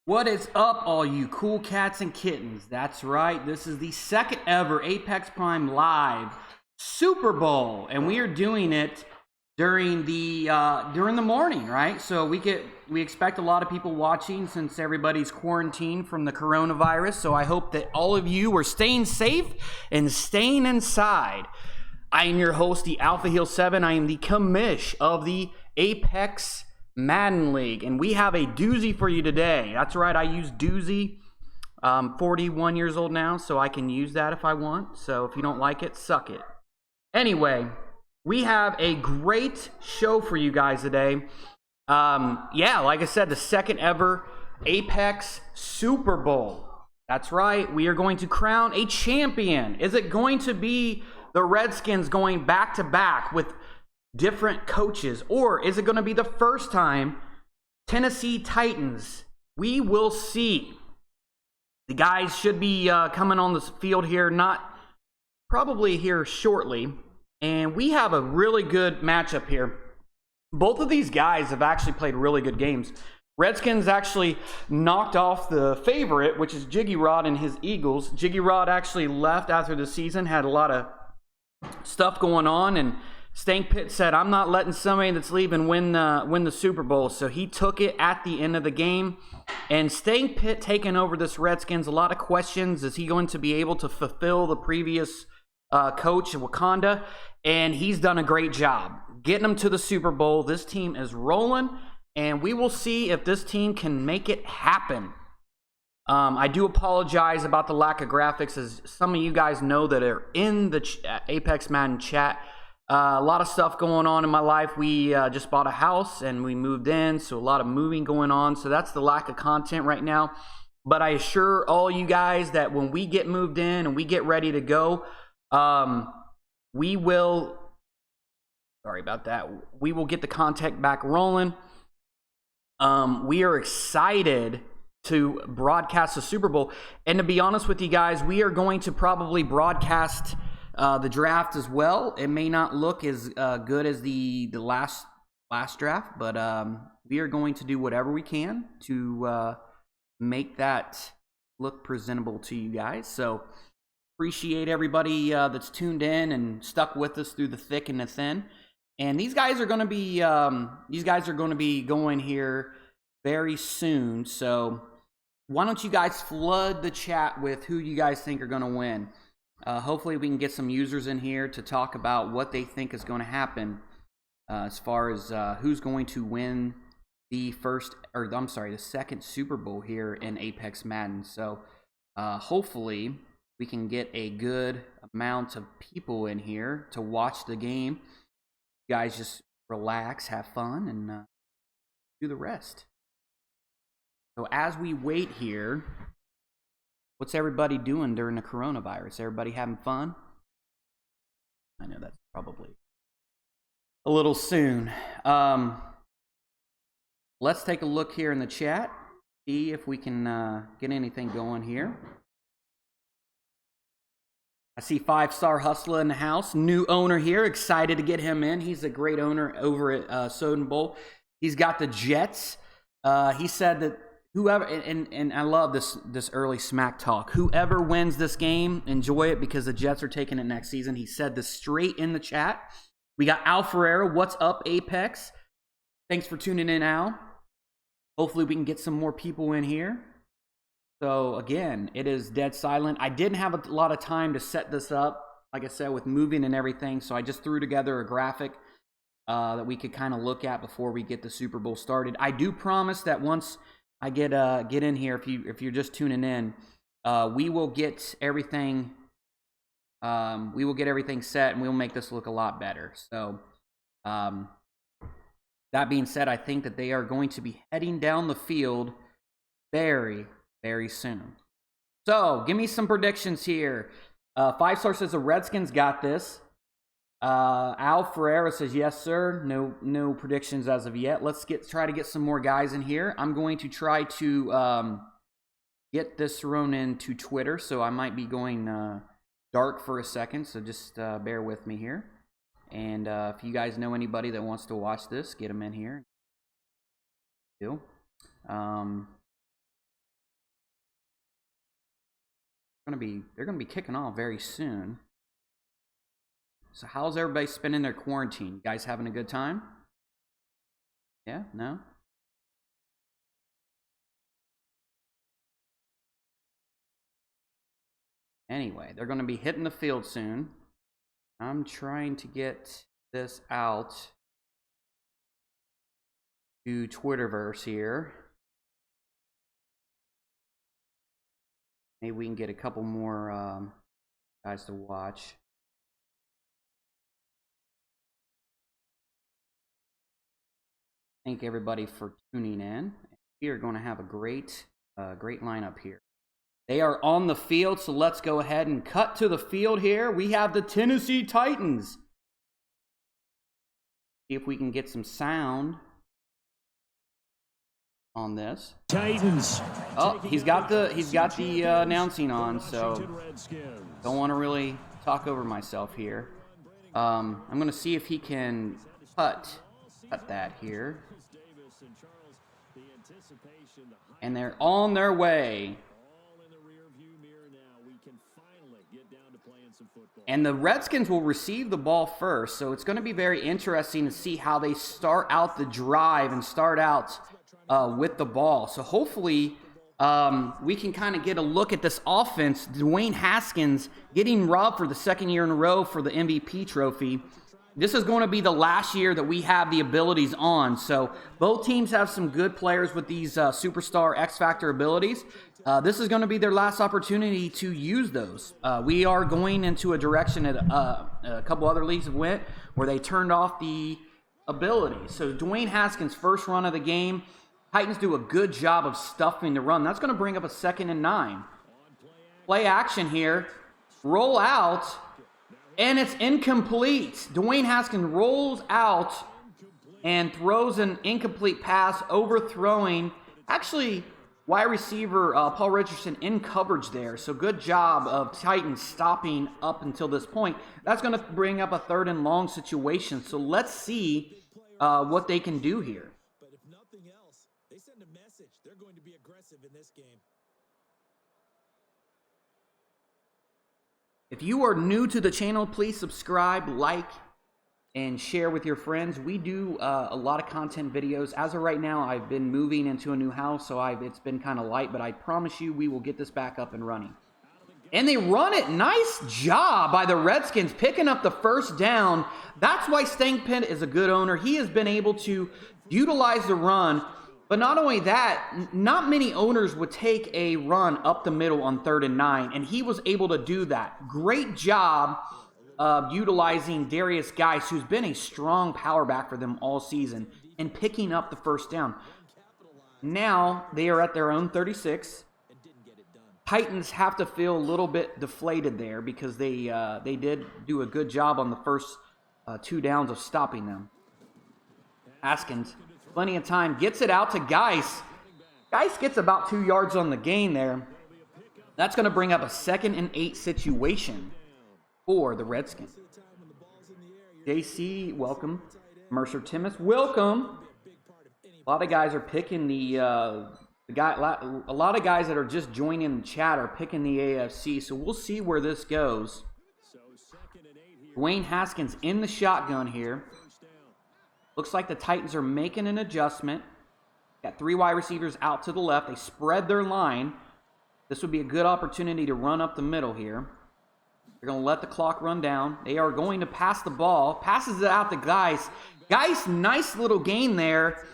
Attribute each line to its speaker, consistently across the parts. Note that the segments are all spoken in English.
Speaker 1: What is up, all you cool cats and kittens? That's right, this is the second ever Apex Prime Live Super Bowl, and we are doing it during the morning, right? So we expect a lot of people watching since everybody's quarantined from the coronavirus. So I hope that all of you are staying safe and staying inside. I am your host, the Alpha Heel 7. I am the commish of the Apex Madden League, and we have a doozy for you today. That's right, I use doozy. I'm 41 years old now, so I can use that if I want. So if you don't like it, suck it. Anyway, we have a great show for you guys today. Yeah, like I said, the second ever Apex Super Bowl. That's right, we are going to crown a champion. Is it going to be the Redskins going back to back with different coaches, or is it going to be the first time Tennessee Titans? We will see. The guys should be coming on the field here, probably here shortly, and we have a really good matchup here. Both of these guys have actually played really good games. Redskins actually knocked off the favorite, which is Jiggy Rod and his Eagles. Jiggy Rod actually left after the season, had a lot of stuff going on, and Stank Pitt said, I'm not letting somebody that's leaving win the Super Bowl. So he took it at the end of the game. And Stank Pitt taking over this Redskins, a lot of questions. Is he going to be able to fulfill the previous coach of Wakanda? And he's done a great job getting them to the Super Bowl. This team is rolling, and we will see if this team can make it happen. I do apologize about the lack of graphics, as some of you guys know that are in the Apex Madden chat. A lot of stuff going on in my life. We just bought a house and we moved in, so a lot of moving going on. So that's the lack of content right now. But I assure all you guys that when we get moved in and we get ready to go, we will, sorry about that, we will get the content back rolling. We are excited to broadcast the Super Bowl. And to be honest with you guys, we are going to probably broadcast the draft as well. It may not look as good as the last draft, but we are going to do whatever we can to make that look presentable to you guys. So appreciate everybody that's tuned in and stuck with us through the thick and the thin. And these guys are going to be going here very soon. So why don't you guys flood the chat with who you guys think are going to win? Hopefully we can get some users in here to talk about what they think is going to happen as far as who's going to win the second Super Bowl here in Apex Madden. So hopefully we can get a good amount of people in here to watch the game. You guys just relax, have fun, and do the rest. So as we wait here, what's everybody doing during the coronavirus? Everybody having fun? I know that's probably a little soon. Let's take a look here in the chat, see if we can get anything going here. I see 5-Star Hustler in the house. New owner here. Excited to get him in. He's a great owner over at Soden Bowl. He's got the Jets. He said that whoever, and I love this early smack talk. Whoever wins this game, enjoy it because the Jets are taking it next season. He said this straight in the chat. We got Al Ferreira. What's up, Apex? Thanks for tuning in, Al. Hopefully we can get some more people in here. So again, it is dead silent. I didn't have a lot of time to set this up, like I said, with moving and everything. So I just threw together a graphic that we could kind of look at before we get the Super Bowl started. I do promise that once I get in here, if you're just tuning in, we will get everything set, and we'll make this look a lot better. So that being said, I think that they are going to be heading down the field very, very soon. So give me some predictions here. 5-Star says the Redskins got this. Al Ferreira says yes, sir. No predictions as of yet. Let's try to get some more guys in here. I'm going to try to get this thrown into Twitter, so I might be going dark for a second. So just bear with me here. And if you guys know anybody that wants to watch this, get them in here. they're gonna be kicking off very soon. So how's everybody spending their quarantine? You guys having a good time? Yeah? No? Anyway, they're gonna be hitting the field soon. I'm trying to get this out to Twitterverse here. Maybe we can get a couple more guys to watch. Thank everybody for tuning in. We are going to have a great lineup here. They are on the field, so let's go ahead and cut to the field here. We have the Tennessee Titans. See if we can get some sound on this.
Speaker 2: Titans.
Speaker 1: Oh, he's got the announcing on, so don't want to really talk over myself here. I'm going to see if he can cut that here. And they're on their way. And the Redskins will receive the ball first, so it's going to be very interesting to see how they start out the drive and start out with the ball. So hopefully we can kind of get a look at this offense. Dwayne Haskins getting robbed for the second year in a row for the MVP trophy. This is going to be the last year that we have the abilities on. So both teams have some good players with these superstar X-Factor abilities. This is going to be their last opportunity to use those. We are going into a direction that a couple other leagues have went where they turned off the abilities. So Dwayne Haskins' first run of the game, Titans do a good job of stuffing the run. That's going to bring up a 2nd and 9. Play action here. Roll out. And it's incomplete. Dwayne Haskins rolls out and throws an incomplete pass, overthrowing, actually, wide receiver Paul Richardson in coverage there. So good job of Titans stopping up until this point. That's going to bring up a 3rd and long situation. So let's see what they can do here.
Speaker 2: But if nothing else, they send a message. They're going to be aggressive in this game.
Speaker 1: If you are new to the channel, please subscribe, like, and share with your friends. We do a lot of content videos. As of right now, I've been moving into a new house, so it's been kind of light, but I promise you we will get this back up and running. And they run it. Nice job by the Redskins picking up the first down. That's why Stank Pitt is a good owner. He has been able to utilize the run. But not only that, not many owners would take a run up the middle on 3rd and 9, and he was able to do that. Great job of utilizing Darius Geis, who's been a strong power back for them all season, and picking up the first down. Now they are at their own 36. Titans have to feel a little bit deflated there because they did do a good job on the first 2 downs of stopping them. Haskins. Plenty of time. Gets it out to Geis. Geis gets about 2 yards on the gain there. That's going to bring up a 2nd and 8 situation for the Redskins. JC, welcome. Mercer Timmis, welcome. A lot of guys are picking a lot of guys that are just joining the chat are picking the AFC, so we'll see where this goes. Dwayne Haskins in the shotgun here. Looks like the Titans are making an adjustment. Got 3 wide receivers out to the left. They spread their line. This would be a good opportunity to run up the middle here. They're going to let the clock run down. They are going to pass the ball. Passes it out to Geis. Geis, nice little gain there.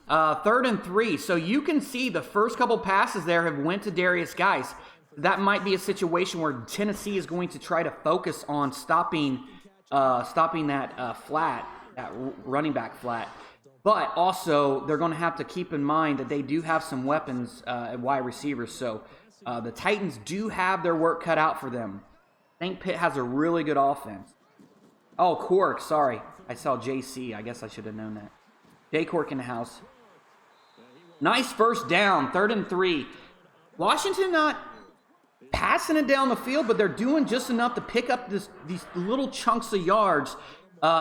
Speaker 1: 3rd and 3. So you can see the first couple passes there have went to Darius Geis. That might be a situation where Tennessee is going to try to focus on stopping that flat. That running back flat. But also, they're going to have to keep in mind that they do have some weapons at wide receivers. So the Titans do have their work cut out for them. St. Pitt has a really good offense. Oh, Cork, sorry. I saw JC. I guess I should have known that. J. Cork in the house. Nice first down, 3rd and 3. Washington not passing it down the field, but they're doing just enough to pick up these little chunks of yards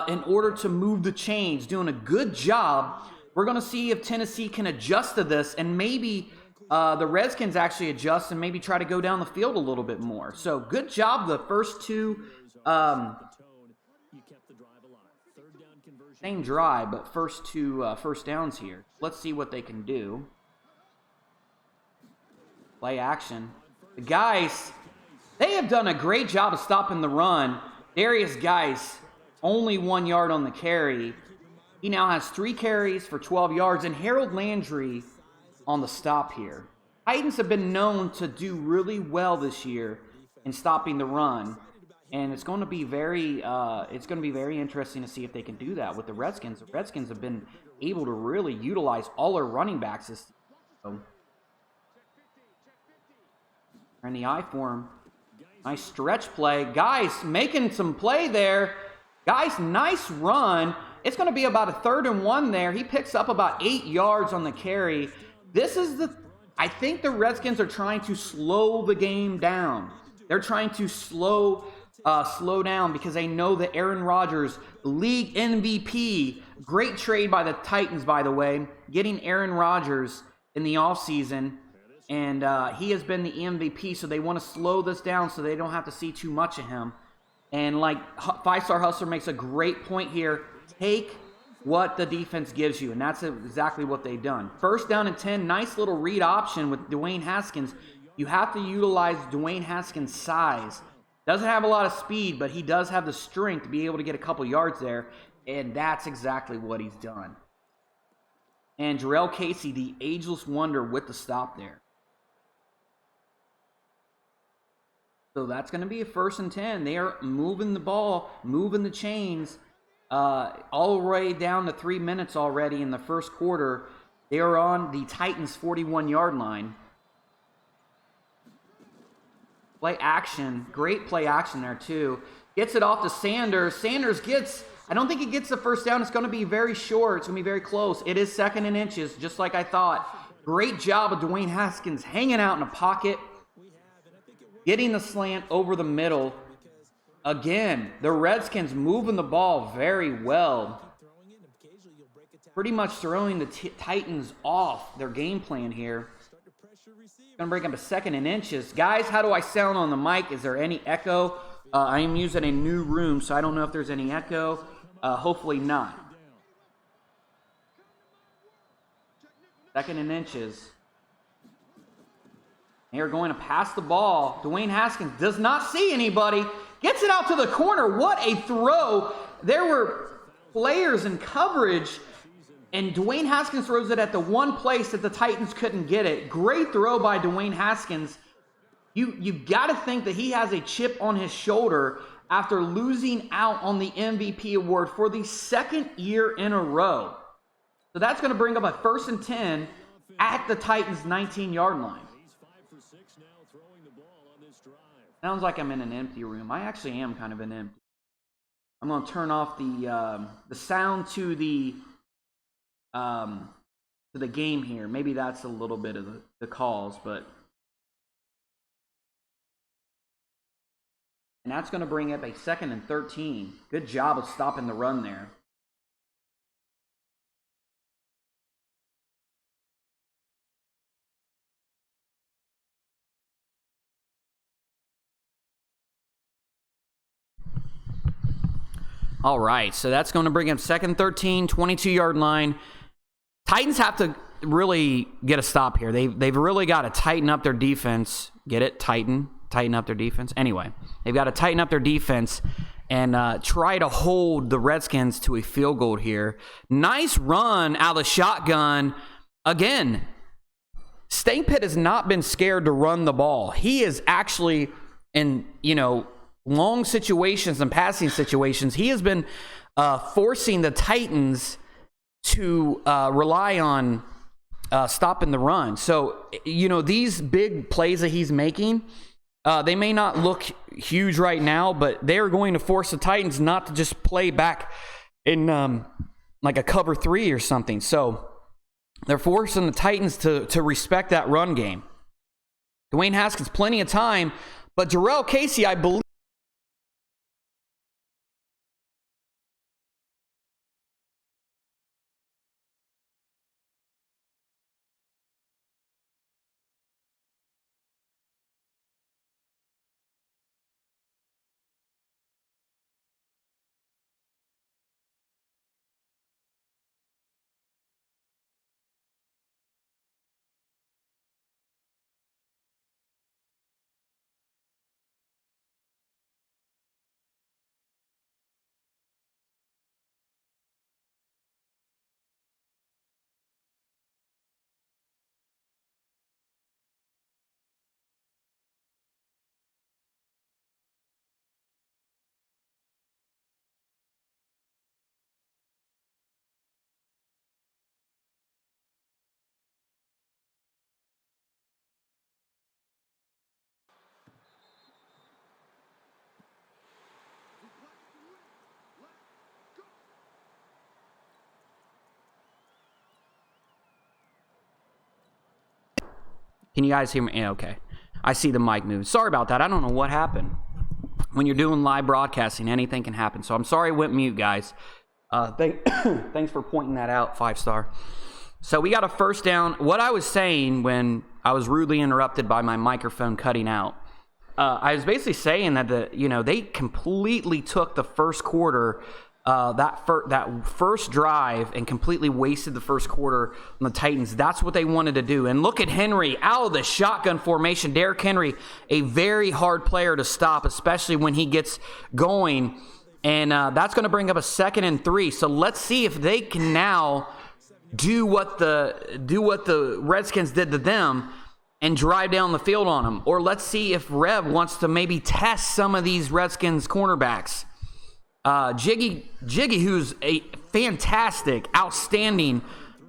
Speaker 1: in order to move the chains, doing a good job. We're going to see if Tennessee can adjust to this and maybe the Redskins actually adjust and maybe try to go down the field a little bit more. So good job the first two, same drive, but first two first downs here. Let's see what they can do. Play action. The guys, they have done a great job of stopping the run. Darius Geis, only 1 yard on the carry. He now has 3 carries for 12 yards, and Harold Landry on the stop here. Titans have been known to do really well this year in stopping the run, and it's going to be very interesting to see if they can do that with the Redskins. The Redskins have been able to really utilize all their running backs this season. In the I form. Nice stretch play. Guys making some play there. Guys, nice run. It's going to be about a 3rd and 1 there. He picks up about 8 yards on the carry. I think the Redskins are trying to slow the game down. They're trying to slow down because they know that Aaron Rodgers, league MVP, great trade by the Titans, by the way, getting Aaron Rodgers in the offseason. And he has been the MVP, so they want to slow this down so they don't have to see too much of him. And like Five-Star Hustler makes a great point here, take what the defense gives you, and that's exactly what they've done. 1st down and 10, nice little read option with Dwayne Haskins. You have to utilize Dwayne Haskins' size. Doesn't have a lot of speed, but he does have the strength to be able to get a couple yards there, and that's exactly what he's done. And Jarrell Casey, the ageless wonder, with the stop there. So that's going to be a 1st and 10. They are moving the ball, moving the chains, all the way down to 3 minutes already in the first quarter. They are on the Titans' 41-yard line. Play action. Great play action there, too. Gets it off to Sanders. Sanders I don't think he gets the 1st down. It's going to be very short. It's going to be very close. It is 2nd and inches, just like I thought. Great job of Dwayne Haskins hanging out in a pocket, getting the slant over the middle. Again, the Redskins moving the ball very well. Pretty much throwing the Titans off their game plan here. Going to break up a 2nd and inches. Guys, how do I sound on the mic? Is there any echo? I am using a new room, so I don't know if there's any echo. Hopefully not. 2nd and inches. They are going to pass the ball. Dwayne Haskins does not see anybody. Gets it out to the corner. What a throw. There were players in coverage, and Dwayne Haskins throws it at the one place that the Titans couldn't get it. Great throw by Dwayne Haskins. You got to think that he has a chip on his shoulder after losing out on the MVP award for the 2nd year in a row. So that's going to bring up a 1st and 10 at the Titans' 19-yard line. Sounds like I'm in an empty room. I actually am kind of an empty. I'm going to turn off the sound to the game here. Maybe that's a little bit of the calls, but. And that's going to bring up a 2nd and 13. Good job of stopping the run there. All right, so that's going to bring up 2nd 13, 22-yard line. Titans have to really get a stop here. They've really got to tighten up their defense. Get it? Tighten up their defense. Anyway, they've got to tighten up their defense and try to hold the Redskins to a field goal here. Nice run out of the shotgun. Again, Stank Pitt has not been scared to run the ball. He is actually in, long situations and passing situations. He has been forcing the Titans to rely on stopping the run. So, these big plays that he's making, they may not look huge right now, but they're going to force the Titans not to just play back in like a cover 3 or something. So they're forcing the Titans to respect that run game. Dwayne Haskins, plenty of time, but Jarrell Casey, I believe, Can you guys hear me? Yeah, okay. I see the mic move. Sorry about that. I don't know what happened. When you're doing live broadcasting, anything can happen. So I'm sorry I went mute, guys. Thanks for pointing that out, 5-star. So we got a first down. What I was saying when I was rudely interrupted by my microphone cutting out, I was basically saying that they completely took the first quarter, that first drive, and completely wasted the first quarter on the Titans. That's what they wanted to do. And look at Henry out of the shotgun formation. Derrick Henry, a very hard player to stop, especially when he gets going. And that's going to bring up a 2nd and 3. So let's see if they can now do what the Redskins did to them and drive down the field on them. Or let's see if Rev wants to maybe test some of these Redskins cornerbacks. Jiggy, who's a fantastic, outstanding,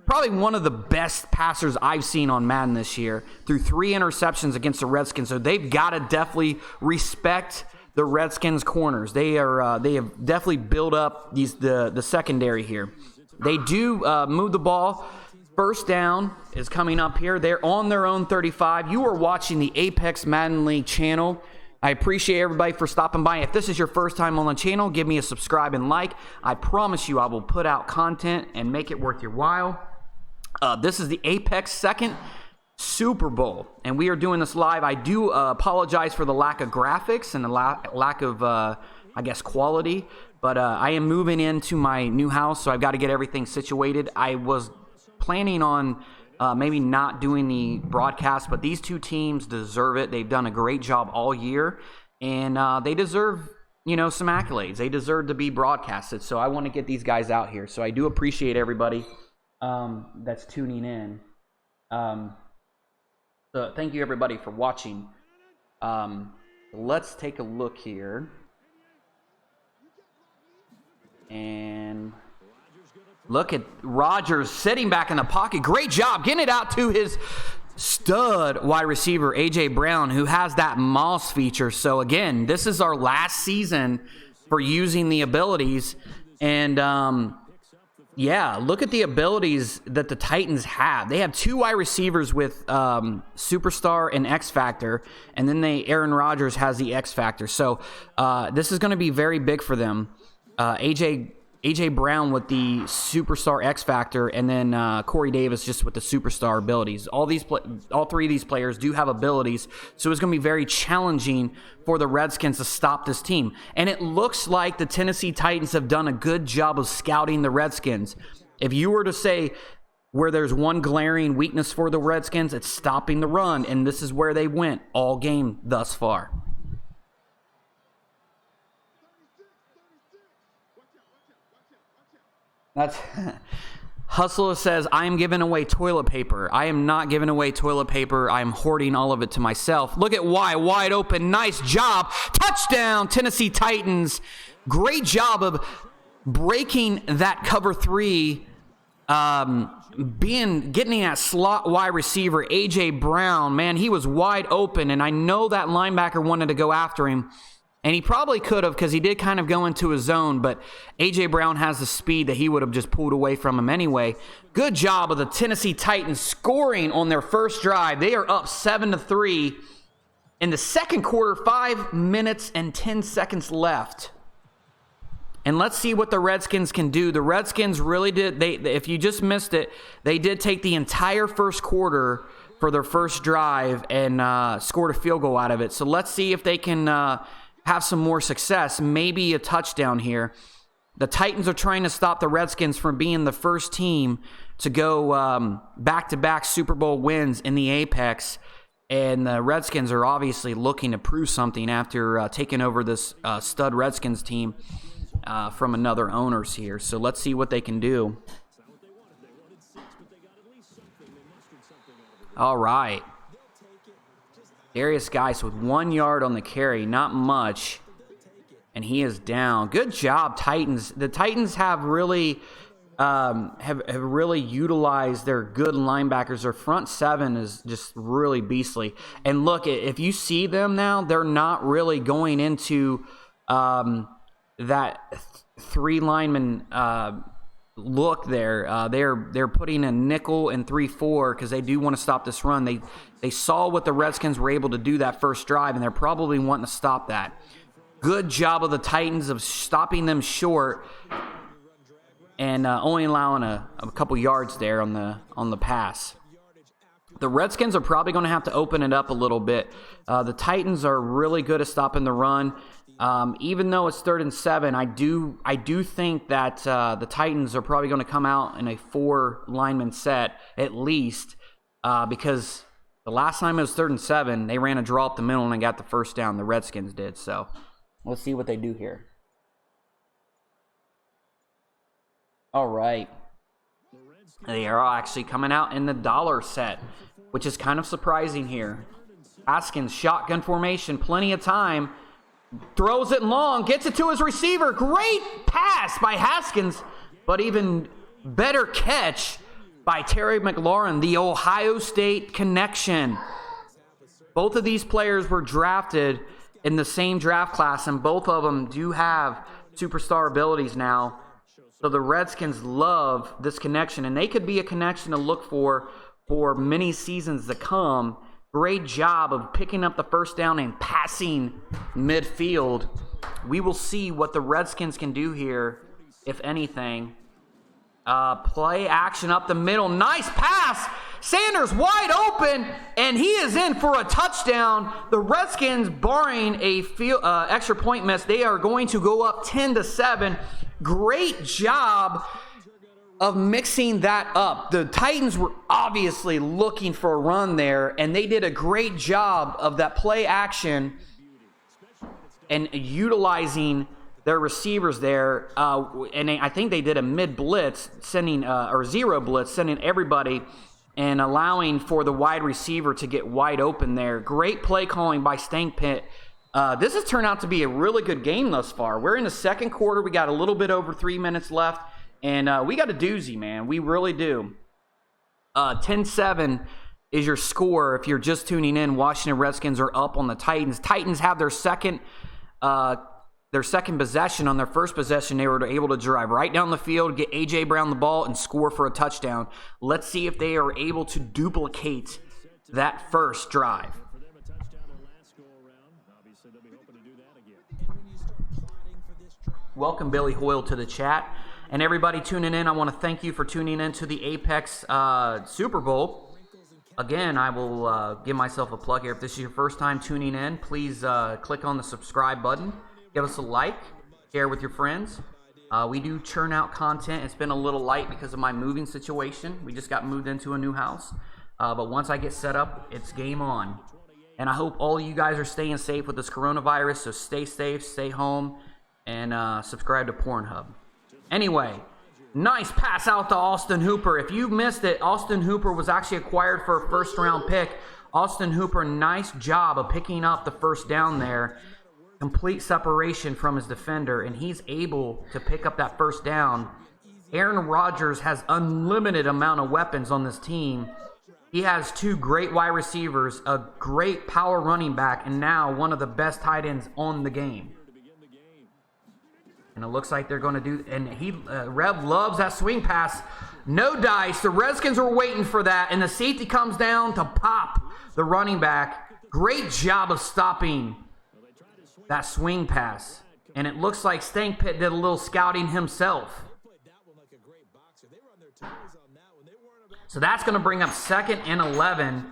Speaker 1: probably one of the best passers I've seen on Madden this year, threw 3 interceptions against the Redskins. So they've got to definitely respect the Redskins corners. They have definitely built up the secondary here. They do move the ball. First down is coming up here. They're on their own 35. You are watching the Apex Madden League channel. I appreciate everybody for stopping by. If this is your first time on the channel, give me a subscribe and like. I promise you I will put out content and make it worth your while. This is the Apex second Super Bowl, and we are doing this live. I do apologize for the lack of graphics and the lack of, quality, but I am moving into my new house, so I've got to get everything situated. I was planning on maybe not doing the broadcast, but these two teams deserve it. They've done a great job all year, and they deserve, some accolades. They deserve to be broadcasted, so I want to get these guys out here. So I do appreciate everybody that's tuning in. So thank you, everybody, for watching. Let's take a look here. And look at Rodgers sitting back in the pocket. Great job getting it out to his stud wide receiver, A.J. Brown, who has that Moss feature. So, again, this is our last season for using the abilities. And, look at the abilities that the Titans have. They have 2 wide receivers with Superstar and X Factor, and then Aaron Rodgers has the X Factor. So this is going to be very big for them. A.J. Brown with the Superstar X Factor, and then Corey Davis just with the Superstar abilities. All 3 of these players do have abilities, so it's going to be very challenging for the Redskins to stop this team. And it looks like the Tennessee Titans have done a good job of scouting the Redskins. If you were to say where there's one glaring weakness for the Redskins, it's stopping the run, and this is where they went all game thus far. That's Hustler says, I am giving away toilet paper. I am not giving away toilet paper. I am hoarding all of it to myself. Look at wide open. Nice job. Touchdown, Tennessee Titans. Great job of breaking that cover 3, getting that slot wide receiver, A.J. Brown. Man, he was wide open, and I know that linebacker wanted to go after him. And he probably could have, because he did kind of go into his zone, but A.J. Brown has the speed that he would have just pulled away from him anyway. Good job of the Tennessee Titans scoring on their first drive. They are up 7-3 in the second quarter, 5 minutes and 10 seconds left. And let's see what the Redskins can do. The Redskins really did, if you just missed it, they did take the entire first quarter for their first drive and scored a field goal out of it. So let's see if they can have some more success, maybe a touchdown here. The Titans are trying to stop the Redskins from being the first team to go back-to-back Super Bowl wins in the Apex, and the Redskins are obviously looking to prove something after taking over this stud Redskins team from another owners here. So let's see what they can do. All right. Darius Geis with 1 yard on the carry, not much, and he is down. Good job, Titans. The Titans have really utilized their good linebackers. Their front 7 is just really beastly. And look, if you see them now, they're not really going into that 3 lineman look there. They're putting a nickel and 3-4 because they do want to stop this run. They saw what the Redskins were able to do that first drive, and they're probably wanting to stop that. Good job of the Titans of stopping them short and only allowing a couple yards there on the pass. The Redskins are probably going to have to open it up a little bit. The Titans are really good at stopping the run. Even though it's 3rd and 7, I do think that the Titans are probably going to come out in a 4 lineman set at least, because the last time it was 3rd and 7, they ran a draw up the middle and they got the first down. The Redskins did. So let's see what they do here. All right. They are actually coming out in the dollar set, which is kind of surprising here. Haskins, shotgun formation, plenty of time. Throws it long, gets it to his receiver. Great pass by Haskins, but even better catch by Terry McLaurin, the Ohio State connection. Both of these players were drafted in the same draft class, and both of them do have superstar abilities now. So the Redskins love this connection, and they could be a connection to look for many seasons to come. Great job of picking up the first down and passing midfield. We will see what the Redskins can do here, if anything. Play action up the middle. Nice pass. Sanders wide open, and he is in for a touchdown. The Redskins, barring a extra point miss, they are going to go up 10-7. Great job of mixing that up. The Titans were obviously looking for a run there, and they did a great job of that play action and utilizing their receivers there. And I think they did a mid blitz, or zero blitz, sending everybody and allowing for the wide receiver to get wide open there. Great play calling by Stank Pitt. This has turned out to be a really good game thus far. We're in the second quarter. We got a little bit over 3 minutes left. And we got a doozy, man. We really do. 10-7 is your score. If you're just tuning in, Washington Redskins are up on the Titans. Titans have their second possession. On their first possession, they were able to drive right down the field, get A.J. Brown the ball, and score for a touchdown. Let's see if they are able to duplicate that first drive. Welcome, Billy Hoyle, to the chat. And everybody tuning in, I want to thank you for tuning in to the Apex Super Bowl. Again, I will give myself a plug here. If this is your first time tuning in, please click on the subscribe button. Give us a like. Share with your friends. We do churn out content. It's been a little light because of my moving situation. We just got moved into a new house. But once I get set up, it's game on. And I hope all of you guys are staying safe with this coronavirus. So stay safe, stay home, and subscribe to Pornhub. Anyway, nice pass out to Austin Hooper. If you missed it, Austin Hooper was actually acquired for a first-round pick. Austin Hooper, nice job of picking up the first down there. Complete separation from his defender, and he's able to pick up that first down. Aaron Rodgers has unlimited amount of weapons on this team. He has 2 great wide receivers, a great power running back, and now one of the best tight ends on the game. And it looks like they're going to do, and Rev loves that swing pass. No dice. The Redskins were waiting for that, and the safety comes down to pop the running back. Great job of stopping that swing pass. And it looks like Stank Pitt did a little scouting himself. So that's going to bring up 2nd and 11.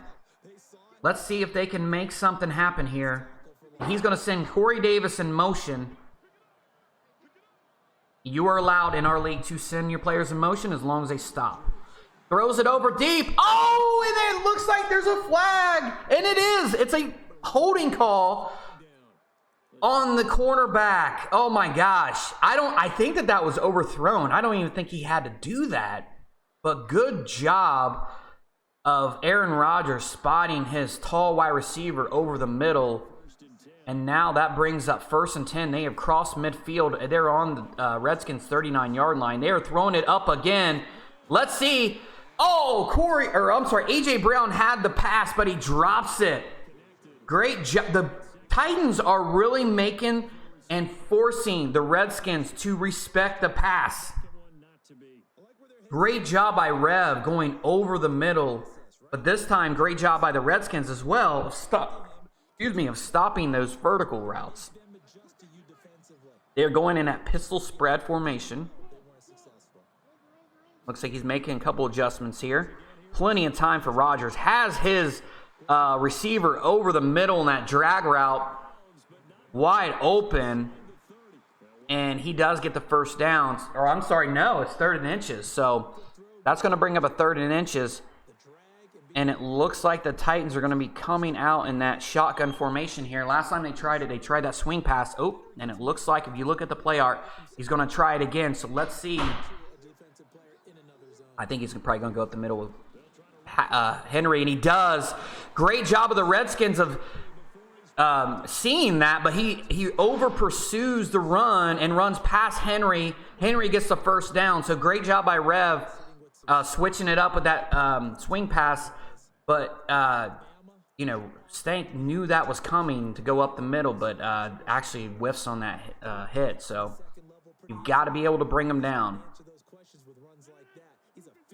Speaker 1: Let's see if they can make something happen here. He's going to send Corey Davis in motion. You are allowed in our league to send your players in motion as long as they stop. Throws it over deep. Oh, and it looks like there's a flag. And it is. It's a holding call on the cornerback. Oh, my gosh. I think that was overthrown. I don't even think he had to do that. But good job of Aaron Rodgers spotting his tall wide receiver over the middle. And now that brings up 1st and 10. They have crossed midfield. They're on the Redskins' 39-yard line. They are throwing it up again. Let's see. Oh, A.J. Brown had the pass, but he drops it. Great job. The Titans are really making and forcing the Redskins to respect the pass. Great job by Rev going over the middle. But this time, great job by the Redskins as well of stopping those vertical routes. They're going in that pistol spread formation. Looks like he's making a couple adjustments here. Plenty of time for Rodgers. Has his receiver over the middle in that drag route wide open. And he does get the first down. Or I'm sorry, no, it's 3rd and inches. So that's going to bring up a 3rd and inches. And it looks like the Titans are going to be coming out in that shotgun formation here. Last time they tried it, they tried that swing pass. Oh, and it looks like if you look at the play art, he's going to try it again. So let's see. I think he's probably going to go up the middle with Henry, and he does. Great job of the Redskins of seeing that, but he over pursues the run and runs past Henry. Henry gets the first down. So great job by Rev switching it up with that swing pass. But, Stank knew that was coming to go up the middle, but actually whiffs on that hit. So you've got to be able to bring him down.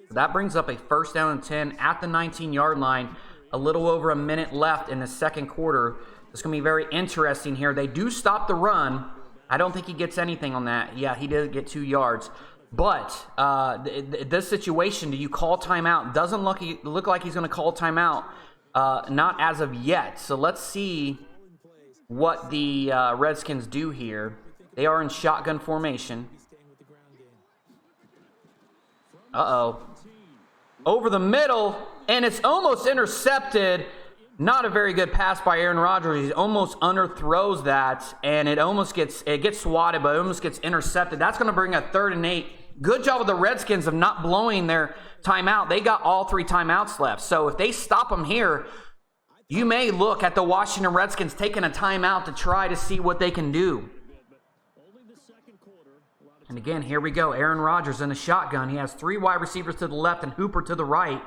Speaker 1: So that brings up a 1st down and 10 at the 19-yard line. A little over a minute left in the second quarter. It's going to be very interesting here. They do stop the run. I don't think he gets anything on that. Yeah, he did get 2 yards. But this situation, do you call timeout? Doesn't look like he's going to call timeout. Not as of yet. So let's see what the Redskins do here. They are in shotgun formation. Uh-oh. Over the middle, and it's almost intercepted. Not a very good pass by Aaron Rodgers. He almost underthrows that, and it gets swatted, but it almost gets intercepted. That's going to bring a 3rd and 8. Good job of the Redskins of not blowing their timeout. They got all 3 timeouts left. So if they stop them here, you may look at the Washington Redskins taking a timeout to try to see what they can do. And again, here we go. Aaron Rodgers in the shotgun. He has 3 wide receivers to the left and Hooper to the right.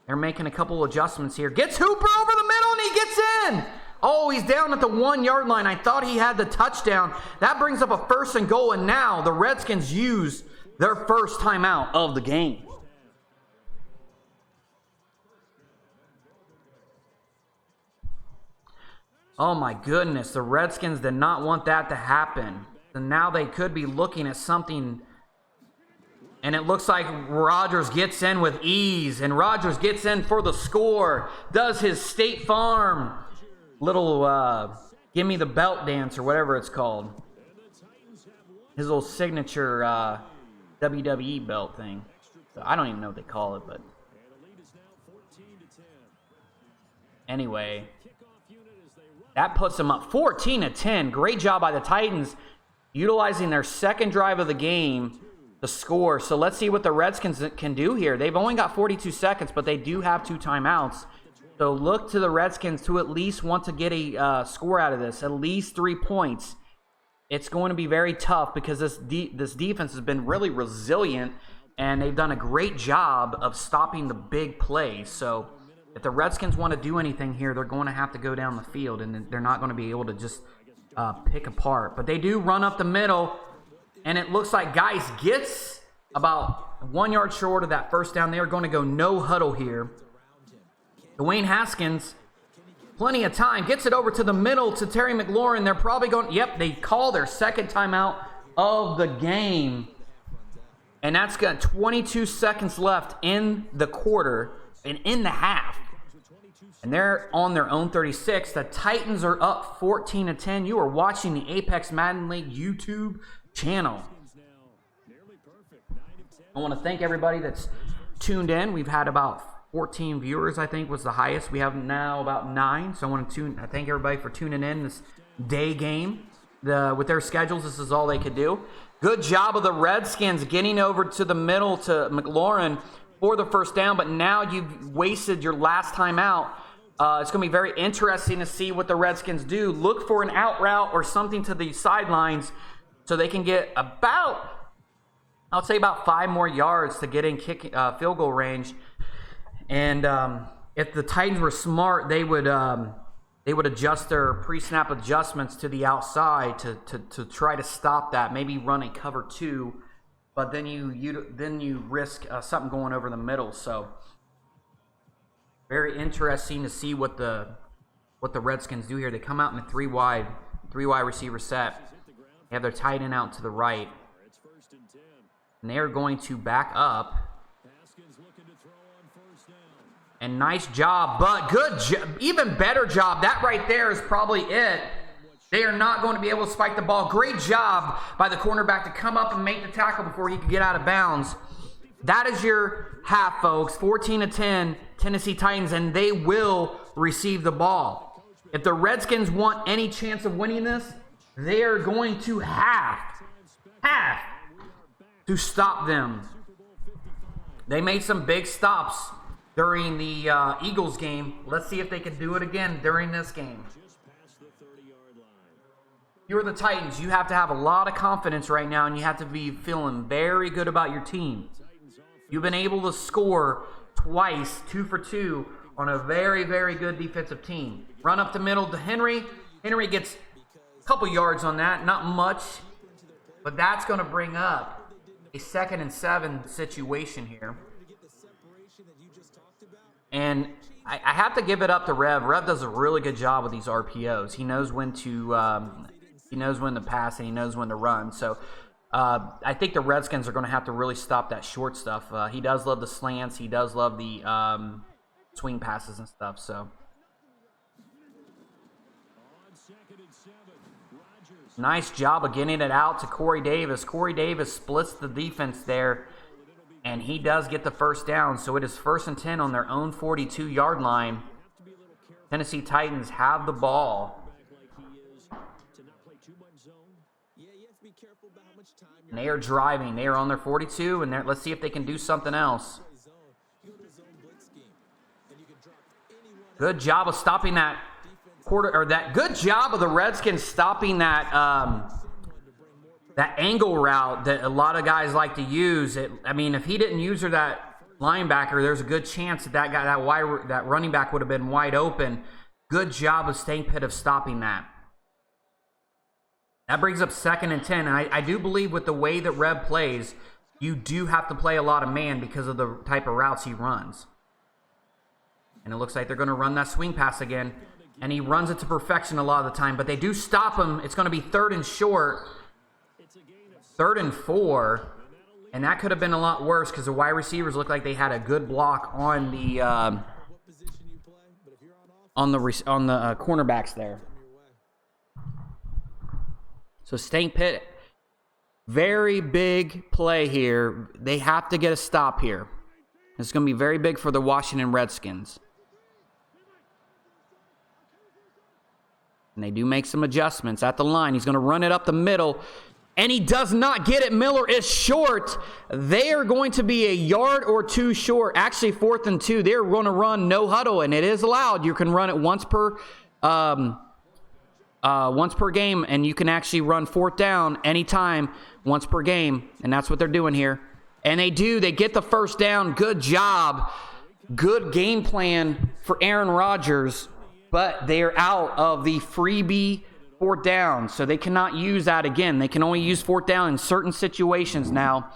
Speaker 1: They're making a couple adjustments here. Gets Hooper over the middle, and he gets in. Oh, he's down at the 1-yard line. I thought he had the touchdown. That brings up a 1st and goal, and now the Redskins use their first timeout of the game. Oh, my goodness. The Redskins did not want that to happen. And now they could be looking at something. And it looks like Rodgers gets in with ease. And Rodgers gets in for the score. Does his State Farm little give me the belt dance or whatever it's called. His little signature WWE belt thing. So I don't even know what they call it, but anyway, that puts them up 14-10. Great job by the Titans utilizing their second drive of the game to score. So let's see what the Redskins can do here. They've only got 42 seconds, but they do have 2 timeouts. So look to the Redskins to at least want to get a score out of this, at least 3 points. It's going to be very tough because this defense has been really resilient, and they've done a great job of stopping the big plays. So if the Redskins want to do anything here, they're going to have to go down the field, and they're not going to be able to just pick apart. But they do run up the middle, and it looks like Geis gets about 1 yard short of that first down. They are going to go no huddle here. Dwayne Haskins, plenty of time, gets it over to the middle to Terry McLaurin. They're probably going, they call their second timeout of the game. And that's got 22 seconds left in the quarter and in the half. And they're on their own 36. The Titans are up 14-10. You are watching the Apex Madden League YouTube channel. I want to thank everybody that's tuned in. We've had about 14 viewers, I think, was the highest. We have now about 9. So I thank everybody for tuning in this day game. With their schedules, this is all they could do. Good job of the Redskins getting over to the middle to McLaurin for the first down, but now you've wasted your last time out. It's going to be very interesting to see what the Redskins do. Look for an out route or something to the sidelines so they can get about 5 more yards to get in field goal range. And if the Titans were smart, they would adjust their pre-snap adjustments to the outside to try to stop that. Maybe run a cover 2 but then you risk something going over the middle. So very interesting to see what the Redskins do here. They come out in a three wide receiver set. They have their tight end out to the right, and they are going to back up. And nice job, but good job, even better job. That right there is probably it. They are not going to be able to spike the ball. Great job by the cornerback to come up and make the tackle before he could get out of bounds. That is your half, folks. 14-10, Tennessee Titans, and they will receive the ball. If the Redskins want any chance of winning this, they are going to have to stop them. They made some big stops during the Eagles game. Let's see if they can do it again during this game. You're the Titans. You have to have a lot of confidence right now, and you have to be feeling very good about your team. You've been able to score twice, 2 for 2, on a very, very good defensive team. Run up the middle to Henry. Henry gets a couple yards on that, not much, but that's going to bring up a 2nd and 7 situation here. And I have to give it up to Rev. Rev does a really good job with these RPOs. He knows when to pass, and he knows when to run. So I think the Redskins are going to have to really stop that short stuff. He does love the slants. He does love the swing passes and stuff. So nice job of getting it out to Corey Davis. Corey Davis splits the defense there, and he does get the first down. So it is 1st and 10 on their own 42-yard line. Tennessee Titans have the ball. And they are driving. They are on their 42, and let's see if they can do something else. Good job of stopping that good job of the Redskins stopping that that angle route that a lot of guys like to use. I mean, if he didn't use that linebacker, there's a good chance that running back would have been wide open. Good job of Stank Pit of stopping that. That brings up 2nd and 10, and I do believe with the way that Rev plays, you do have to play a lot of man because of the type of routes he runs. And it looks like they're going to run that swing pass again, and he runs it to perfection a lot of the time, but they do stop him. It's going to be 3rd and short, 3rd and 4, and that could have been a lot worse because the wide receivers look like they had a good block on the cornerbacks there. So Stank Pit, very big play here. They have to get a stop here. It's going to be very big for the Washington Redskins. And they do make some adjustments at the line. He's going to run it up the middle, and he does not get it. Miller is short. They are going to be a yard or 2 short. Actually, 4th and 2. They're going to run no huddle, and it is allowed. You can run it once per game, and you can actually run 4th down anytime, once per game, and that's what they're doing here. And they get the first down. Good job. Good game plan for Aaron Rodgers, but they are out of the freebie 4th down, so they cannot use that again. They can only use 4th down in certain situations now.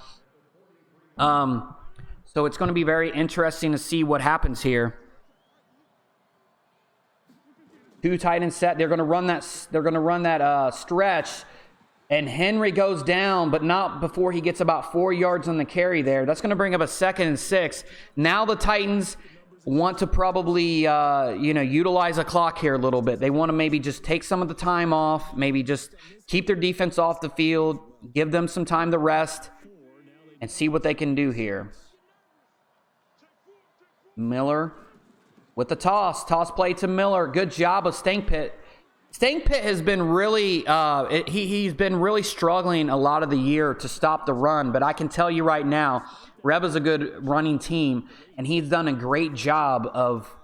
Speaker 1: So it's going to be very interesting to see what happens here. 2 tight end set. They're going to run that stretch, and Henry goes down, but not before he gets about 4 yards on the carry there. That's going to bring up a 2nd and 6. Now the Titans want to probably utilize a clock here a little bit. They want to maybe just take some of the time off, maybe just keep their defense off the field, give them some time to rest, and see what they can do here. Miller with the toss play to Miller. Good job of Stank Pit. Stank Pit has been really, he's been really struggling a lot of the year to stop the run, but I can tell you right now, Rev is a good running team, and he's done a great job of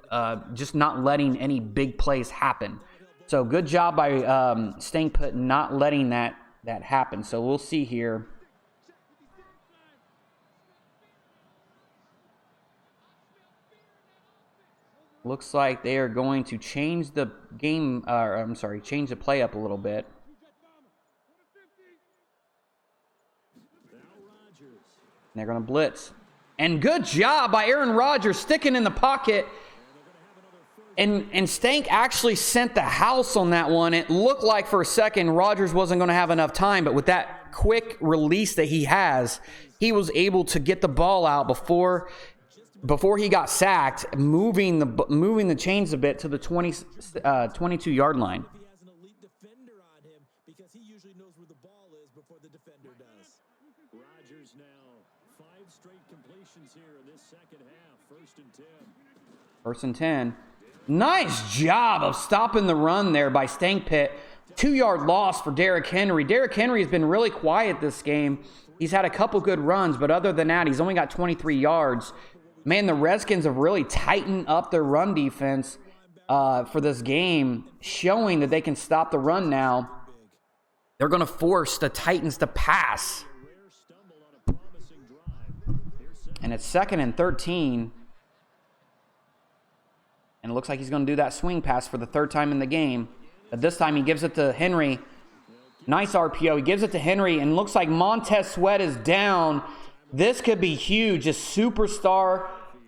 Speaker 1: just not letting any big plays happen. So good job by Stank Pit not letting that happen. So we'll see here. Looks like they are going to change the change the play up a little bit. They're going to blitz. And good job by Aaron Rodgers sticking in the pocket. And Stank actually sent the house on that one. It looked like for a second Rodgers wasn't going to have enough time, but with that quick release that he has, he was able to get the ball out before he got sacked, moving the chains a bit to the 22-yard line.
Speaker 2: He has an elite defender on him because he usually knows where the ball is before the defender does.
Speaker 3: Rodgers now 5 straight completions here in this second half. 1st and 10.
Speaker 1: 1st and 10. Nice job of stopping the run there by Stank Pit. 2-yard loss for Derrick Henry. Derrick Henry has been really quiet this game. He's had a couple good runs, but other than that, he's only got 23 yards. Man, the Redskins have really tightened up their run defense for this game, showing that they can stop the run now. They're going to force the Titans to pass. And it's 2nd and 13. And it looks like he's going to do that swing pass for the 3rd time in the game. But this time he gives it to Henry. Nice RPO. He gives it to Henry, and looks like Montez Sweat is down. This could be huge. A superstar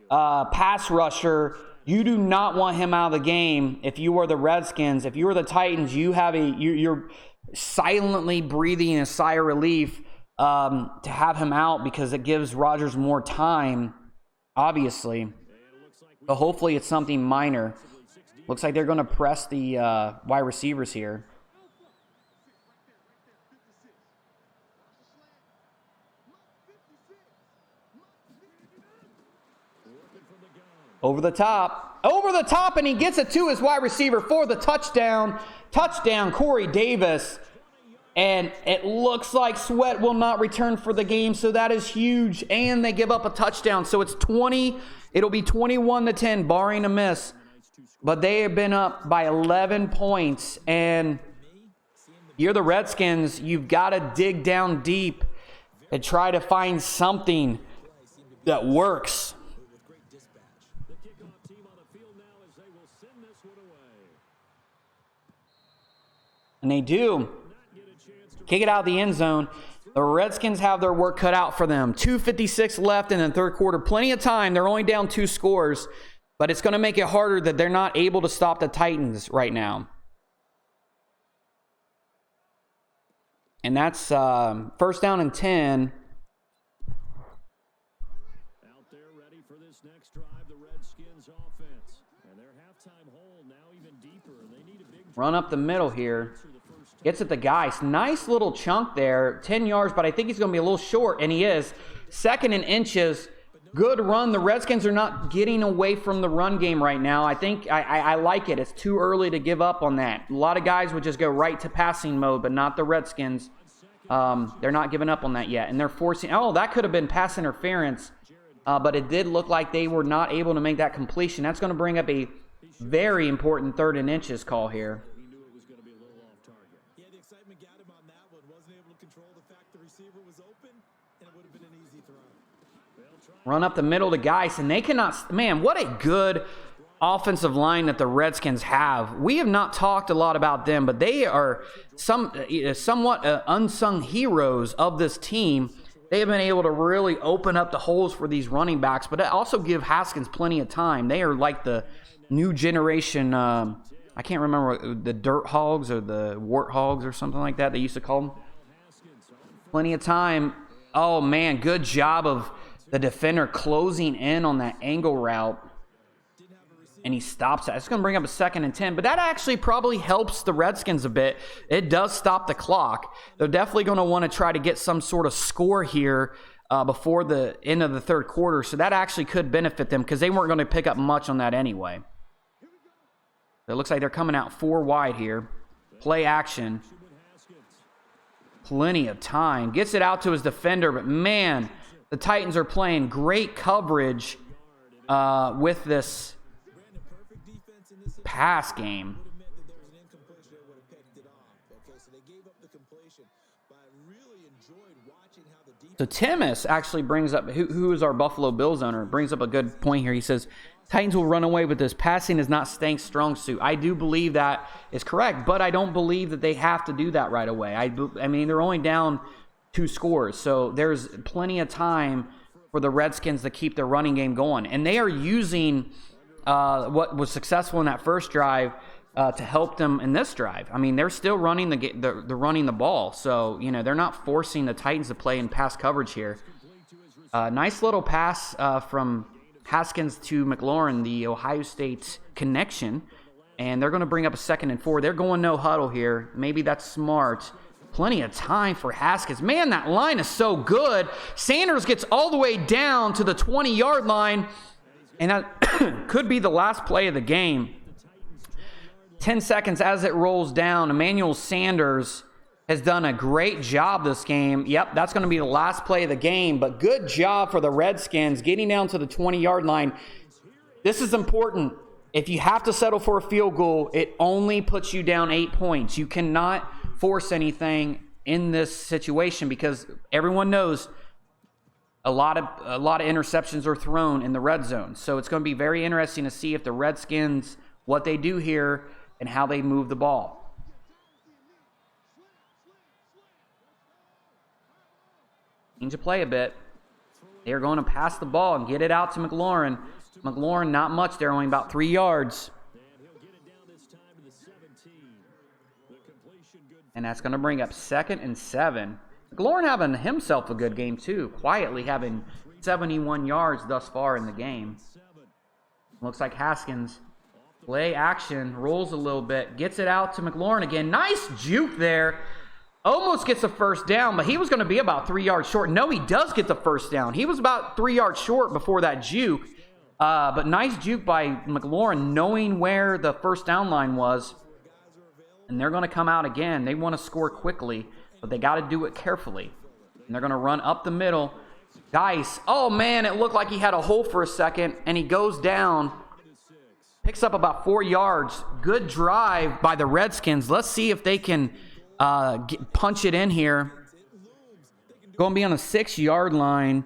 Speaker 1: pass rusher. You do not want him out of the game if you are the Redskins. If you are the Titans, you're silently breathing a sigh of relief to have him out, because it gives Rodgers more time, obviously. But hopefully it's something minor. Looks like they're going to press the wide receivers here. Over the top, and he gets it to his wide receiver for the touchdown. Touchdown, Corey Davis. And it looks like Sweat will not return for the game, so that is huge. And they give up a touchdown, so it's 20. It'll be 21-10, barring a miss. But they have been up by 11 points, and you're the Redskins. You've got to dig down deep and try to find something that works. And they do. Kick it out of the end zone. The Redskins have their work cut out for them. 2:56 left in the 3rd quarter. Plenty of time. They're only down 2 scores. But it's going to make it harder that they're not able to stop the Titans right now. And that's 1st down and 10.
Speaker 3: Out there ready for this next drive, the Redskins offense. And their halftime hole now even deeper. And they need a big
Speaker 1: Run up the middle here. Gets at the guys. Nice little chunk there. 10 yards, but I think he's going to be a little short, and he is. 2nd and inches. Good run. The Redskins are not getting away from the run game right now. I think I like it. It's too early to give up on that. A lot of guys would just go right to passing mode, but not the Redskins. They're not giving up on that yet. And they're forcing... Oh, that could have been pass interference, but it did look like they were not able to make that completion. That's going to bring up a very important 3rd and inches call here. Run up the middle to Geis, and they cannot... Man, what a good offensive line that the Redskins have. We have not talked a lot about them, but they are somewhat unsung heroes of this team. They have been able to really open up the holes for these running backs, but also give Haskins plenty of time. They are like the new generation... I can't remember, the Dirt Hogs or the Wart Hogs or something like that they used to call them. Plenty of time. Oh, man, good job of the defender closing in on that angle route. And he stops that. It's going to bring up a 2nd and 10, but that actually probably helps the Redskins a bit. It does stop the clock. They're definitely going to want to try to get some sort of score here before the end of the 3rd quarter, so that actually could benefit them because they weren't going to pick up much on that anyway. It looks like they're coming out 4 wide here. Play action. Plenty of time. Gets it out to his defender, but man, the Titans are playing great coverage with this pass game. So Timmis actually brings up, who is our Buffalo Bills owner, brings up a good point here. He says, Titans will run away with this. Passing is not Stank's strong suit. I do believe that is correct, but I don't believe that they have to do that right away. I mean, they're only down 2 scores. So there's plenty of time for the Redskins to keep their running game going. And they are using what was successful in that first drive to help them in this drive. I mean, they're still running they're running the ball. So, they're not forcing the Titans to play in pass coverage here. Nice little pass from Haskins to McLaurin, the Ohio State connection. And they're going to bring up a 2nd and 4. They're going no huddle here. Maybe that's smart. Plenty of time for Haskins. Man, that line is so good. Sanders gets all the way down to the 20-yard line. And that could be the last play of the game. 10 seconds as it rolls down. Emmanuel Sanders has done a great job this game. Yep, that's going to be the last play of the game. But good job for the Redskins getting down to the 20-yard line. This is important. If you have to settle for a field goal, it only puts you down 8 points. You cannot force anything in this situation because everyone knows a lot of interceptions are thrown in the red zone. So it's going to be very interesting to see if the Redskins, what they do here and how they move the ball. Need to play a bit. They're going to pass the ball and get it out to McLaurin. McLaurin, not much there, only about 3 yards. And that's going to bring up 2nd and 7. McLaurin having himself a good game too, quietly having 71 yards thus far in the game. Looks like Haskins, play action, rolls a little bit, gets it out to McLaurin again. Nice juke there. Almost gets a first down, but he was going to be about 3 yards short. No, he does get the first down. He was about 3 yards short before that juke. But nice juke by McLaurin, knowing where the first down line was. And they're going to come out again. They want to score quickly, but they got to do it carefully. And they're going to run up the middle. Dice, oh man, it looked like he had a hole for a second, and he goes down. Picks up about 4 yards. Good drive by the Redskins. Let's see if they can punch it in here. Going to be on a 6-yard line.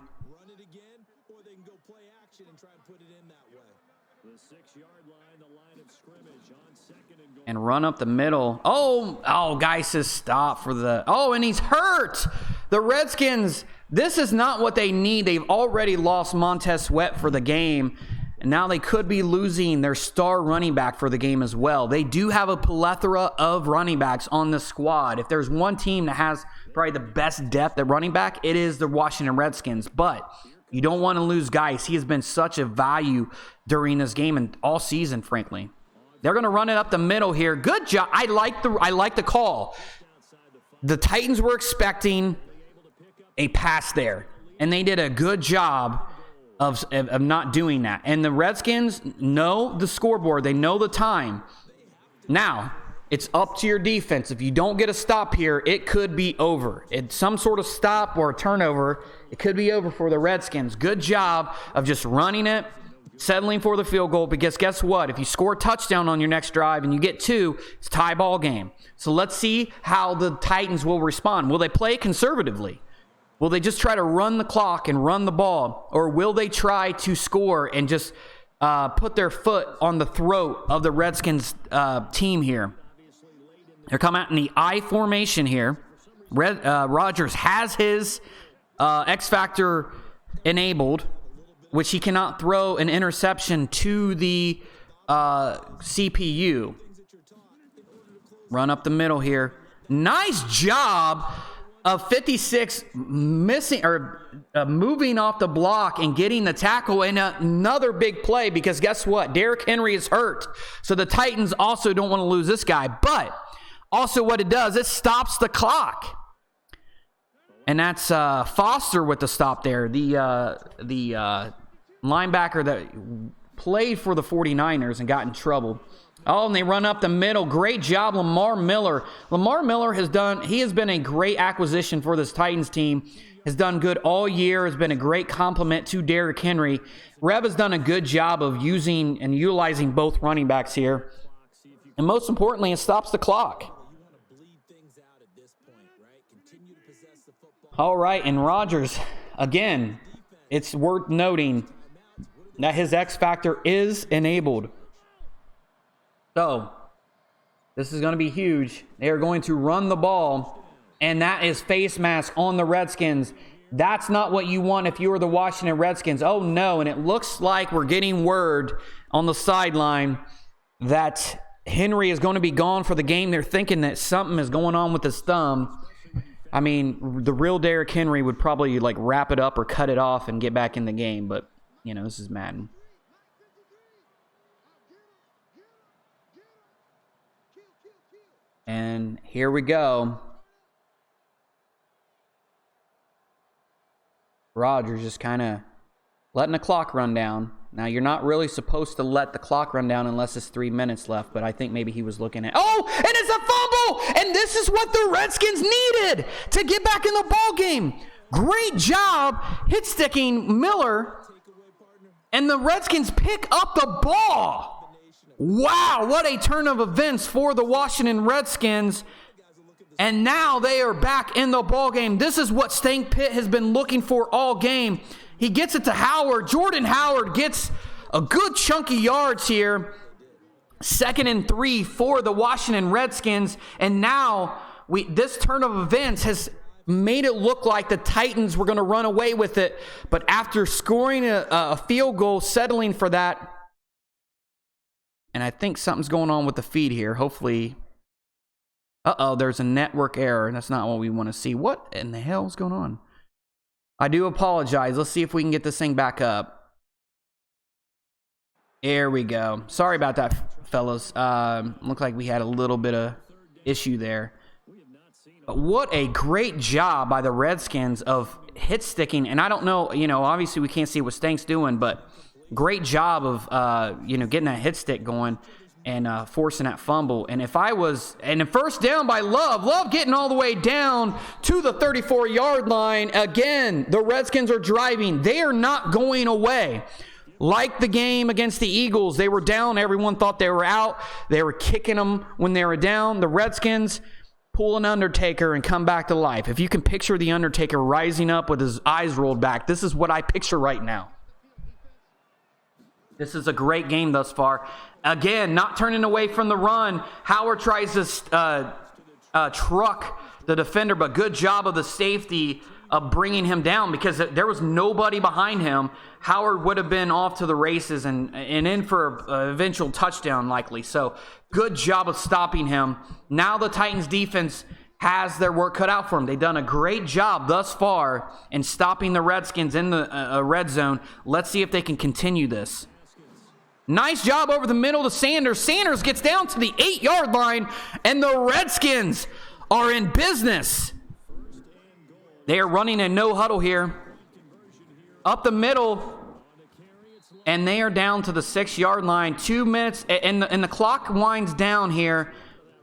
Speaker 1: And run up the middle. Oh, Guy says stop for the... Oh, and he's hurt. The Redskins, this is not what they need. They've already lost Montez Sweat for the game. And now they could be losing their star running back for the game as well. They do have a plethora of running backs on the squad. If there's one team that has probably the best depth at running back, it is the Washington Redskins. But you don't want to lose Guice. He has been such a value during this game and all season, frankly. They're going to run it up the middle here. Good job. I like the call. The Titans were expecting a pass there, and they did a good job of not doing that. And the Redskins know the scoreboard. They know the time. Now, it's up to your defense. If you don't get a stop here, it could be over. It's some sort of stop or a turnover. It could be over for the Redskins. Good job of just running it, settling for the field goal, because guess what? If you score a touchdown on your next drive and you get 2, it's a tie ball game. So let's see how the Titans will respond. Will they play conservatively? Will they just try to run the clock and run the ball? Or will they try to score and just put their foot on the throat of the Redskins team here? They're coming out in the I formation here. Rodgers has his X Factor enabled, which he cannot throw an interception to the CPU. Run up the middle here. Nice job of 56 missing or moving off the block and getting the tackle, in another big play, because guess what? Derrick Henry is hurt. So the Titans also don't want to lose this guy. But also what it does, it stops the clock. And that's Foster with the stop there. The linebacker that played for the 49ers and got in trouble. Oh, and they run up the middle. Great job, Lamar Miller. Lamar Miller has been a great acquisition for this Titans team. Has done good all year. Has been a great compliment to Derrick Henry. Rev has done a good job of using and utilizing both running backs here. And most importantly, it stops the clock. All right, and Rodgers, again, it's worth noting that his X Factor is enabled. So, this is going to be huge. They are going to run the ball. And that is face mask on the Redskins. That's not what you want if you were the Washington Redskins. Oh, no. And it looks like we're getting word on the sideline that Henry is going to be gone for the game. They're thinking that something is going on with his thumb. I mean, the real Derrick Henry would probably like wrap it up or cut it off and get back in the game. But, you know, this is Madden. And here we go. Rodgers just kind of letting the clock run down. Now, you're not really supposed to let the clock run down unless it's 3 minutes left, but I think maybe he was looking at... Oh, and it's a fumble! And this is what the Redskins needed to get back in the ball game. Great job hit-sticking Miller, and the Redskins pick up the ball. Wow, what a turn of events for the Washington Redskins. And now they are back in the ball game. This is what Stank Pitt has been looking for all game. He gets it to Howard. Jordan Howard gets a good chunky yards here. 2nd and 3 for the Washington Redskins. And now this turn of events has made it look like the Titans were going to run away with it. But after scoring a field goal, settling for that, and I think something's going on with the feed here. Hopefully. Uh-oh, there's a network error. That's not what we want to see. What in the hell is going on? I do apologize. Let's see if we can get this thing back up. There we go. Sorry about that, fellas. Looked like we had a little bit of issue there. But what a great job by the Redskins of hit sticking. And I don't know, you know, obviously we can't see what Stank's doing, but great job of, you know, getting that hit stick going and forcing that fumble. And if I was, and the first down by Love getting all the way down to the 34-yard line. Again, the Redskins are driving. They are not going away. Like the game against the Eagles, they were down. Everyone thought they were out. They were kicking them when they were down. The Redskins pull an Undertaker and come back to life. If you can picture the Undertaker rising up with his eyes rolled back, this is what I picture right now. This is a great game thus far. Again, not turning away from the run. Howard tries to truck the defender, but good job of the safety of bringing him down because there was nobody behind him. Howard would have been off to the races and in for an eventual touchdown likely. So good job of stopping him. Now the Titans defense has their work cut out for them. They've done a great job thus far in stopping the Redskins in the red zone. Let's see if they can continue this. Nice job over the middle to Sanders. Sanders gets down to the 8-yard line, and the Redskins are in business. They are running a no huddle here. Up the middle, and they are down to the 6-yard line. 2 minutes, and the clock winds down here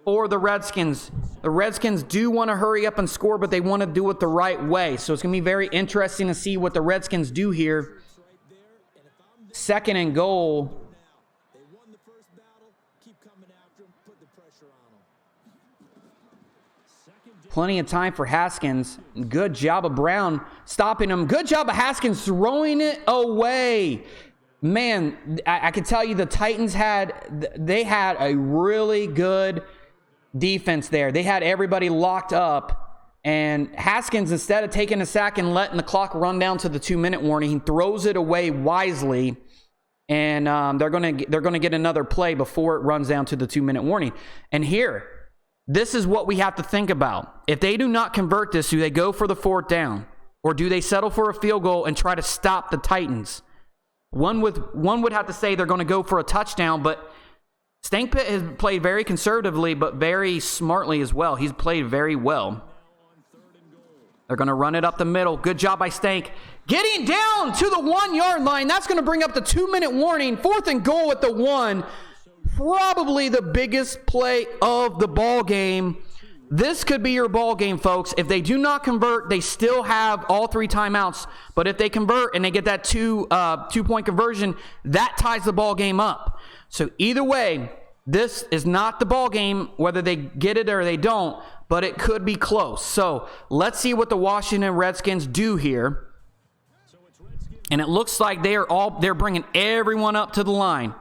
Speaker 1: for the Redskins. The Redskins do want to hurry up and score, but they want to do it the right way. So it's going to be very interesting to see what the Redskins do here. 2nd and goal. Plenty of time for Haskins. Good job of Brown stopping him. Good job of Haskins throwing it away. Man, I can tell you the Titans had a really good defense there. They had everybody locked up. And Haskins, instead of taking a sack and letting the clock run down to the 2-minute warning, he throws it away wisely. And they're gonna get another play before it runs down to the 2-minute warning. And here, this is what we have to think about. If they do not convert this, do they go for the 4th down? Or do they settle for a field goal and try to stop the Titans? One would have to say they're going to go for a touchdown, but Stank Pitt has played very conservatively, but very smartly as well. He's played very well. They're going to run it up the middle. Good job by Stank. Getting down to the 1-yard line. That's going to bring up the 2-minute warning. 4th and goal at the 1. Probably the biggest play of the ball game. This could be your ball game, folks. If they do not convert, they still have all 3 timeouts. But if they convert and they get that two-point conversion, that ties the ball game up. So either way, this is not the ball game, whether they get it or they don't, but it could be close. So let's see what the Washington Redskins do here. And it looks like they're bringing everyone up to the line.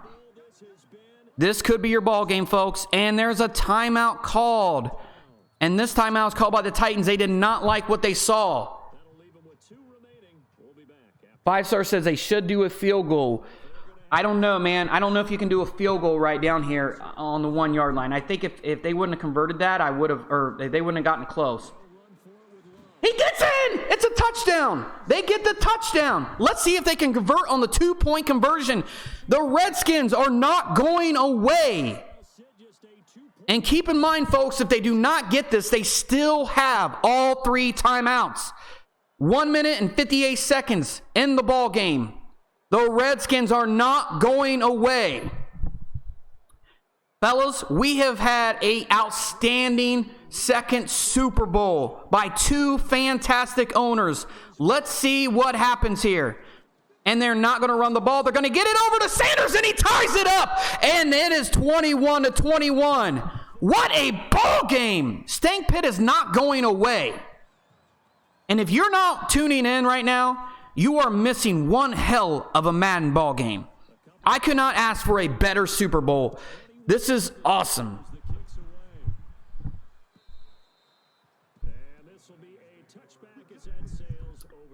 Speaker 1: This could be your ball game, folks. And there's a timeout called. And this timeout was called by the Titans. They did not like what they saw.
Speaker 3: That'll leave them with 2 remaining. We'll be back after.
Speaker 1: 5-star says they should do a field goal. I don't know, man. I don't know if you can do a field goal right down here on the 1-yard line. I think if they wouldn't have converted that, I would have, or they wouldn't have gotten close. He gets in! It's a touchdown! They get the touchdown. Let's see if they can convert on the 2-point conversion. The Redskins are not going away. And keep in mind, folks, if they do not get this, they still have all 3 timeouts. 1 minute and 58 seconds in the ball game. The Redskins are not going away. Fellas, we have had an outstanding second Super Bowl by 2 fantastic owners. Let's see what happens here. And they're not going to run the ball. They're going to get it over to Sanders, and he ties it up. And it is 21-21. What a ball game. Stank Pit is not going away. And if you're not tuning in right now, you are missing one hell of a Madden ball game. I could not ask for a better Super Bowl. This is awesome.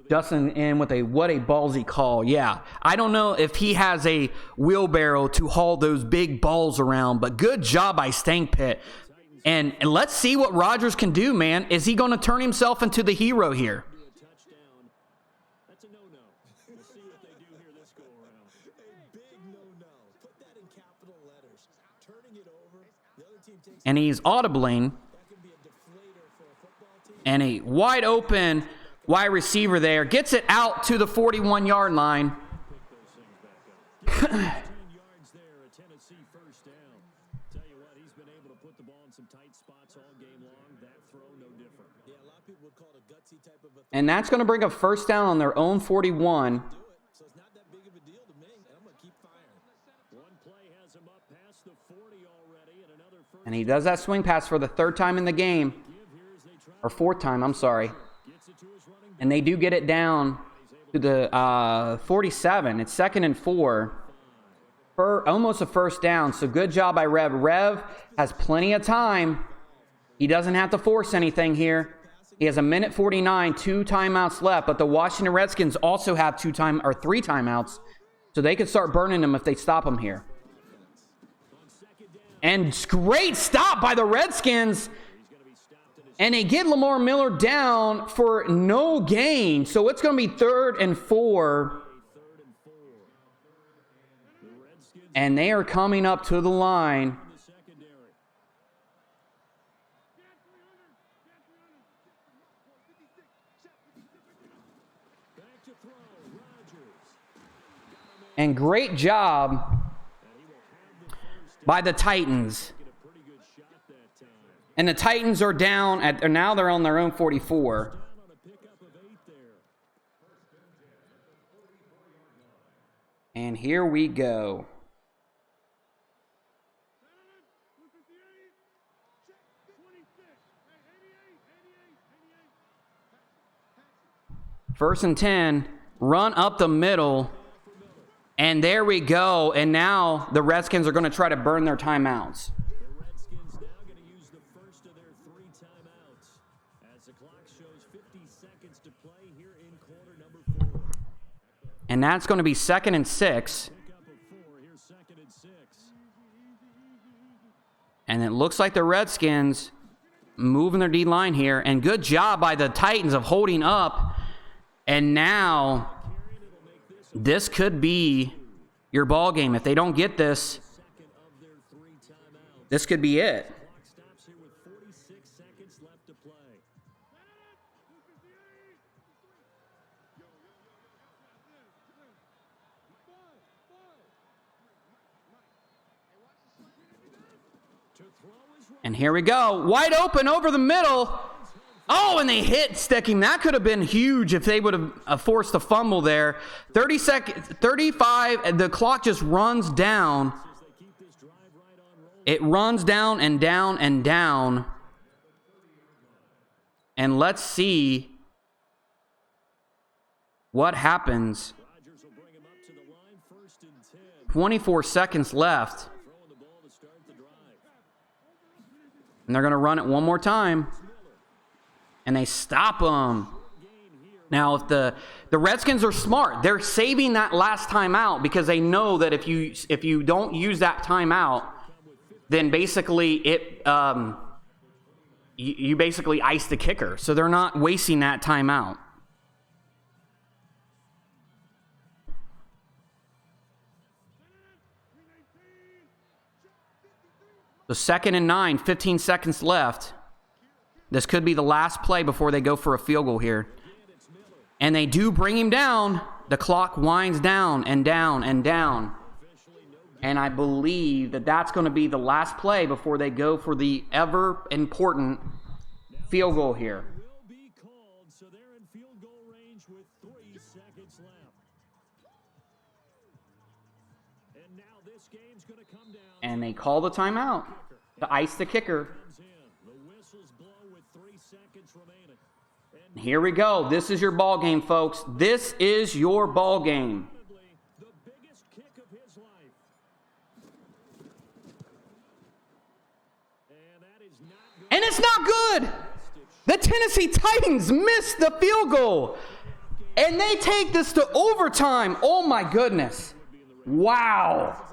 Speaker 1: Justin in with what a ballsy call. Yeah, I don't know if he has a wheelbarrow to haul those big balls around, but good job by Stank Pit. And let's see what Rodgers can do, man. Is he going to turn himself into the hero here?
Speaker 3: That's a no-no. We'll see what they do here this go-around.
Speaker 2: A big no-no. Put that in capital letters. Turning it over. The other team takes
Speaker 1: And he's audibling.
Speaker 2: that can be a deflator for a football team.
Speaker 1: And a wide open wide receiver there. Gets it out to the 41-yard line.
Speaker 3: 10 yards there, a Tennessee first down. Tell you what, he's been able to put the ball in some tight spots all game long. That throw, no different.
Speaker 2: Yeah, a lot of people would call it a gutsy type of a thing.
Speaker 1: And that's going to bring a first down on their own 41.
Speaker 2: Do it. So it's not that big of a deal to me. And I'm going to keep firing.
Speaker 3: One play has him up past the 40 already, and another first
Speaker 1: And he does that swing pass for the 3rd time in the game.
Speaker 3: give here as they try.
Speaker 1: Or 4th time, I'm sorry.
Speaker 3: Gets it to his running back.
Speaker 1: And they do get it down to the 47. It's 2nd and 4. For almost a first down. So good job by Rev. Rev has plenty of time. He doesn't have to force anything here. He has 1:49, 2 timeouts left. But the Washington Redskins also have 3 timeouts. So they could start burning them if they stop him here. And great stop by the Redskins. And they get Lamar Miller down for no gain. So it's going to be 3rd and 4. And they are coming up to the line. And great job by the Titans. And the Titans are down at, now they're on their own 44. And here we go. First and 10, run up the middle. And there we go. And now the Redskins are going to try to burn their timeouts.
Speaker 3: The Redskins now going to use the first of their 3 timeouts as the clock shows 50 seconds to play here in quarter number 4.
Speaker 1: And that's going to be 2nd and 6.
Speaker 3: Pick up a 4, here's 2nd and 6.
Speaker 1: And it looks like the Redskins moving their D-line here. And good job by the Titans of holding up. And now this could be your ball game. If they don't get this, this could be it.
Speaker 3: Stops here with 46 seconds left to play.
Speaker 1: And here we go. Wide open over the middle. Oh, and they hit sticking. That could have been huge if they would have forced a fumble there. 30 seconds, 35. The clock just runs down. It runs down and down and down. And let's see what happens. 24 seconds left. And they're going to run it one more time. And they stop them. Now, if the Redskins are smart, they're saving that last timeout because they know that if you don't use that timeout, then basically you basically ice the kicker. So they're not wasting that timeout. So 2nd and 9, 15 seconds left. This could be the last play before they go for a field goal here. And they do bring him down. The clock winds down and down and down. And I believe that that's going to be the last play before they go for the ever important field goal here.
Speaker 3: Will be called, so they're in field goal range with 3 seconds left. And now this game's going to come down.
Speaker 1: And they call the timeout to ice the kicker.
Speaker 3: The whistles blow with 3 seconds remaining. And
Speaker 1: Here we go. This is your ball game, folks. This is your ball game.
Speaker 3: the biggest kick of his life. And that is not good.
Speaker 1: And it's not good. The Tennessee Titans missed the field goal. And they take this to overtime. Oh, my goodness. Wow.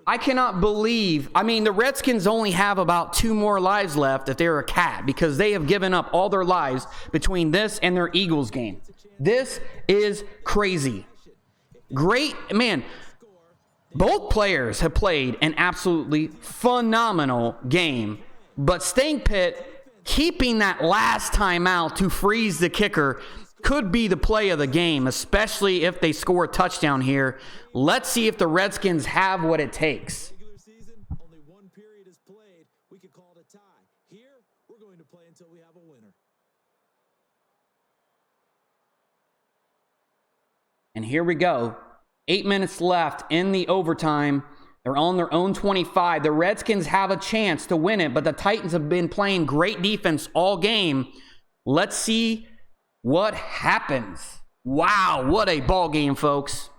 Speaker 1: I cannot believe. I mean, the Redskins only have about 2 more lives left if they're a cat because they have given up all their lives between this and their Eagles game. This is crazy. Great, man. Both players have played an absolutely phenomenal game. But Stank Pitt keeping that last timeout to freeze the kicker could be the play of the game, especially if they score a touchdown here. Let's see if the Redskins have what it takes.
Speaker 2: Regular season, only 1 period is played. We could call it a tie. Here, we're going to play until we have a winner.
Speaker 1: And here we go. 8 minutes left in the overtime. They're on their own 25. The Redskins have a chance to win it, but the Titans have been playing great defense all game. Let's see what happens. Wow, what a ball game, folks.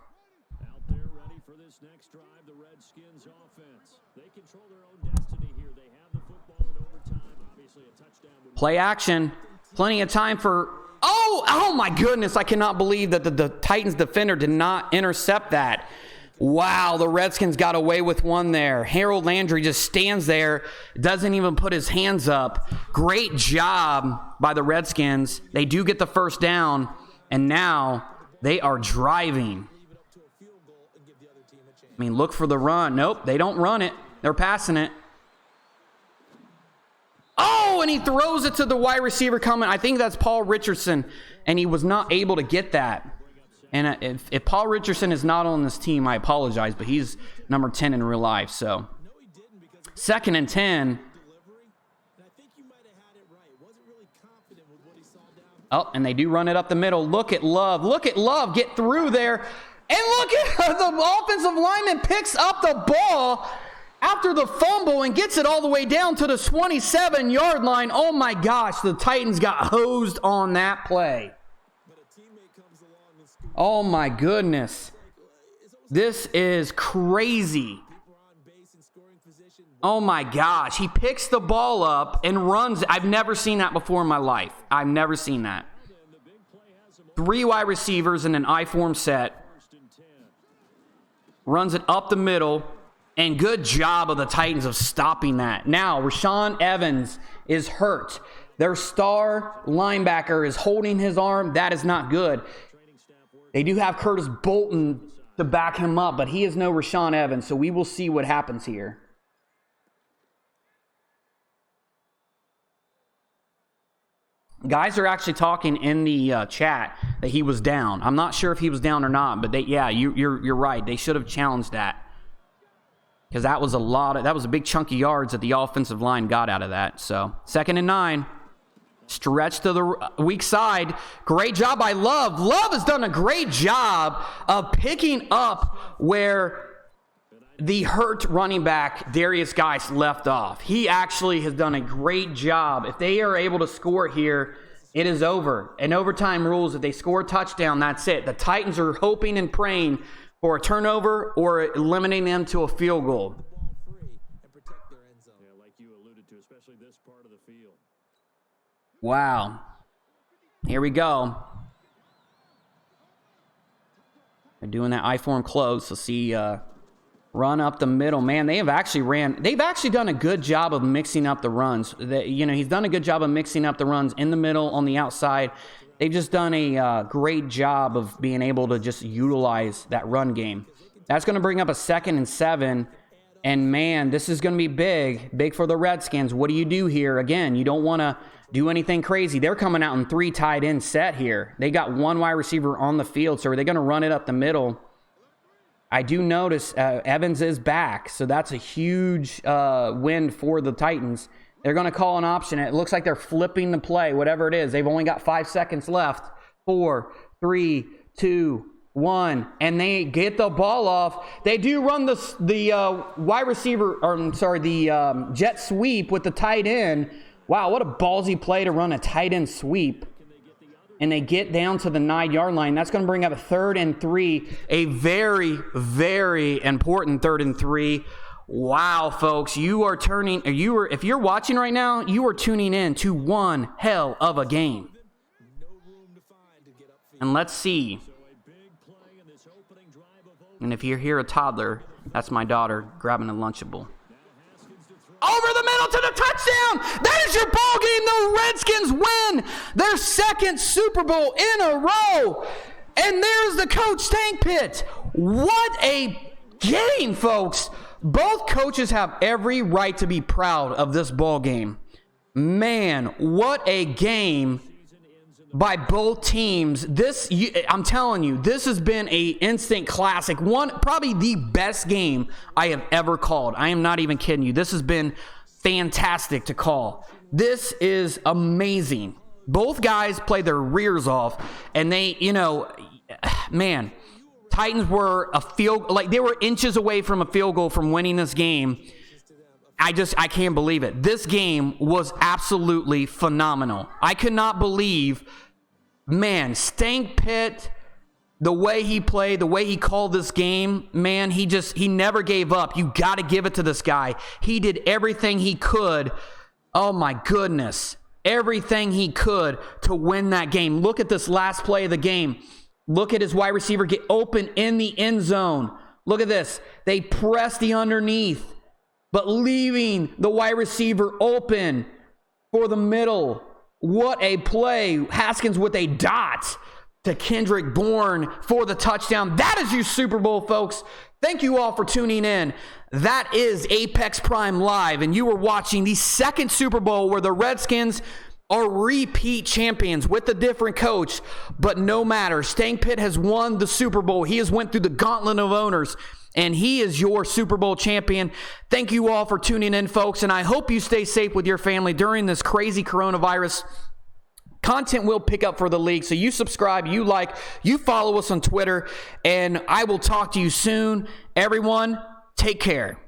Speaker 3: Out there ready for this next drive, the Redskins offense. They control their own destiny here. They have the football in overtime. Obviously, a touchdown would
Speaker 1: Play action. Plenty of time for... Oh my goodness. I cannot believe that the Titans defender did not intercept that. Wow, the Redskins got away with one there. Harold Landry just stands there, doesn't even put his hands up. Great job by the Redskins. They do get the first down, and now they are driving. I mean, look for the run. Nope, they don't run it. They're passing it. Oh, and he throws it to the wide receiver coming. I think that's Paul Richardson, and he was not able to get that. And if Paul Richardson is not on this team, I apologize, but he's number 10 in real life. So, 2nd and 10. Oh, and they do run it up the middle. Look at Love. Look at Love get through there. And look at the offensive lineman picks up the ball after the fumble and gets it all the way down to the 27-yard line. Oh, my gosh. The Titans got hosed on that play. Oh, my goodness. This is crazy. Oh, my gosh. He picks the ball up and runs. I've never seen that before in my life. I've never seen that. 3 wide receivers in an I-form set. Runs it up the middle. And good job of the Titans of stopping that. Now, Rashaan Evans is hurt. Their star linebacker is holding his arm. That is not good. They do have Curtis Bolton to back him up, but he is no Rashaan Evans, so we will see what happens here. Guys are actually talking in the chat that he was down. I'm not sure if he was down or not, but you're right. They should have challenged that because that was a big chunk of yards that the offensive line got out of that. So 2nd and 9. Stretch to the weak side. Great job by Love. Love has done a great job of picking up where the hurt running back, Darius Geis, left off. He actually has done a great job. If they are able to score here, it is over. And overtime rules, if they score a touchdown, that's it. The Titans are hoping and praying for a turnover or eliminating them to a field goal.
Speaker 3: like you alluded
Speaker 1: Wow. Here we go. They're doing that I-form close. So see, run up the middle. Man, they've actually done a good job of mixing up the runs. He's done a good job of mixing up the runs in the middle, on the outside. They've just done a great job of being able to just utilize that run game. That's going to bring up a 2nd and 7. And man, this is going to be big for the Redskins. What do you do here? Again, you don't want to do anything crazy. They're coming out in 3 tight end set here. They got 1 wide receiver on the field. So are they going to run it up the middle? I do notice Evans is back. So that's a huge win for the Titans. They're going to call an option. It looks like they're flipping the play, whatever it is. They've only got 5 seconds left. 4, 3, 2, 1, and they get the ball off. They do run the wide receiver, the jet sweep with the tight end. Wow, what a ballsy play to run a tight end sweep. And they get down to the 9-yard line. That's going to bring up a 3rd and 3, a very, very important 3rd and 3. Wow, folks, if you're watching right now, you are tuning in to one hell of a game. And let's see. And if you hear a toddler, that's my daughter grabbing a Lunchable. Over the middle to the touchdown. That is your ball game. The Redskins win their 2nd Super Bowl in a row. And there's the coach, Tank Pitt. What a game, folks. Both coaches have every right to be proud of this ball game. Man, what a game by both teams. I'm telling you, this has been an instant classic. Probably the best game I have ever called. I am not even kidding you. This has been fantastic to call. This is amazing. Both guys played their rears off, and they, man, Titans were they were inches away from a field goal from winning this game. I can't believe it. This game was absolutely phenomenal. I could not believe, man, Stank Pitt, the way he played, the way he called this game, man, he never gave up. You got to give it to this guy. He did everything he could. Oh my goodness. Everything he could to win that game. Look at this last play of the game. Look at his wide receiver get open in the end zone. Look at this. They press the underneath, but leaving the wide receiver open for the middle. What a play. Haskins with a dot to Kendrick Bourne for the touchdown. That is your Super Bowl, folks. Thank you all for tuning in. That is Apex Prime Live, and you were watching the 2nd Super Bowl where the Redskins are repeat champions with a different coach. But no matter, Stank Pitt has won the Super Bowl. He has went through the gauntlet of owners, and he is your Super Bowl champion. Thank you all for tuning in, folks, and I hope you stay safe with your family during this crazy coronavirus. Content will pick up for the league, so you subscribe, you like, you follow us on Twitter, and I will talk to you soon. Everyone, take care.